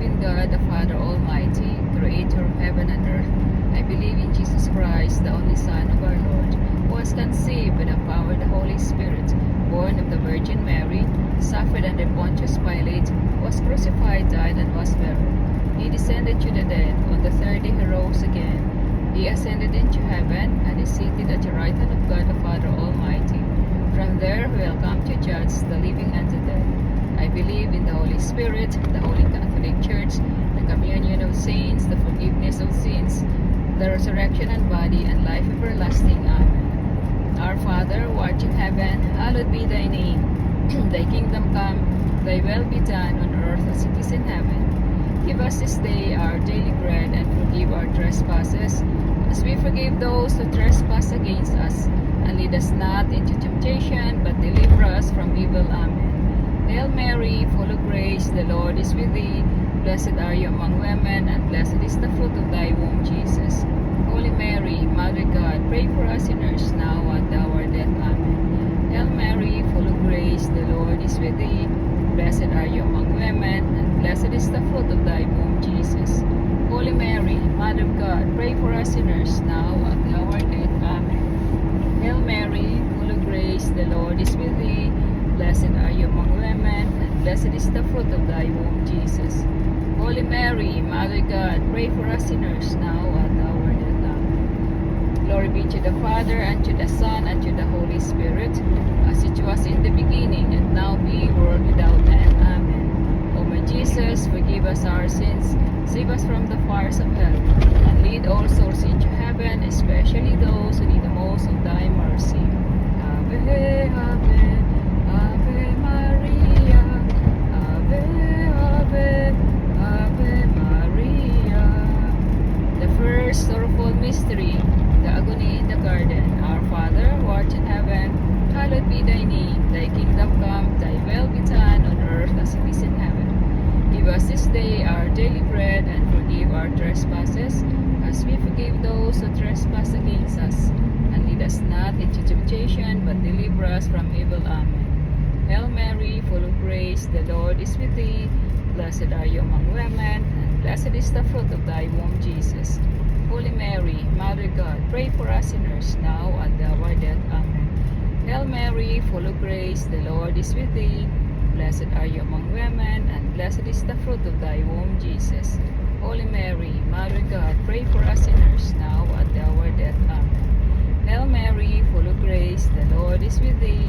in God, the Father Almighty, creator of heaven and earth. I believe in Jesus Christ, the only Son of our Lord, who was conceived by the power of the Holy Spirit, born of the Virgin Mary, suffered under Pontius Pilate, was crucified, died, and was buried. He descended to the dead. On the third day he rose again. He ascended into heaven, and is seated at the right hand of God the Father Almighty. From there he will come to judge the living and the dead. I believe in the Holy Spirit, the Holy Catholic Church, the communion of saints, the forgiveness of sins, the resurrection and body, and life everlasting. Amen. Our Father, who art in heaven, hallowed be thy name. Thy kingdom come, thy will be done on earth as it is in heaven. Give us this day our daily bread, and forgive our trespasses, as we forgive those who trespass against us. And lead us not into temptation, but deliver us from evil. Amen. Hail Mary, full of grace, the Lord is with thee. Blessed are you among women, and blessed is the fruit of thy womb, Jesus. Holy Mary, Mother of God, pray for us sinners, now and at our death. Amen. Hail Mary, full of grace, the Lord is with thee. Blessed are you among women, and blessed is the fruit of thy womb, Jesus. Holy Mary, Mother of God, pray for us sinners, now and at our death. Amen. Hail Mary, full of grace, the Lord is with thee. Blessed are you among women, and blessed is the fruit of thy womb, Jesus. Holy Mary, Mother of God, pray for us sinners, now and at our death. Amen. Glory be to the Father, and to the Son, and to the Holy Spirit, as it was in the beginning, and now be, world without end. Amen. O my Jesus, forgive us our sins, save us from the fires of hell, and lead all souls into heaven, especially those who need the most of thy mercy. Ave, Ave. Ave Maria, Ave, Ave, Ave Maria. The first sorrowful mystery, the agony in the garden. Our Father, who art in heaven, hallowed be thy name. Thy kingdom come, thy will be done on earth as it is in heaven. Give us this day our daily bread, and forgive our trespasses, as we forgive those who trespass against us. And lead us not into temptation, but deliver us from evil. Amen. Hail Mary, full of grace, the Lord is with thee. Blessed are you among women, and blessed is the fruit of thy womb, Jesus. Holy Mary, Mother of God, pray for us sinners, now and at our death. Amen. Hail Mary, full of grace, the Lord is with thee. Blessed are you among women, and blessed is the fruit of thy womb, Jesus. Holy Mary, Mother of God, pray for us sinners, now and at our death. Amen. Hail Mary, full of grace, the Lord is with thee.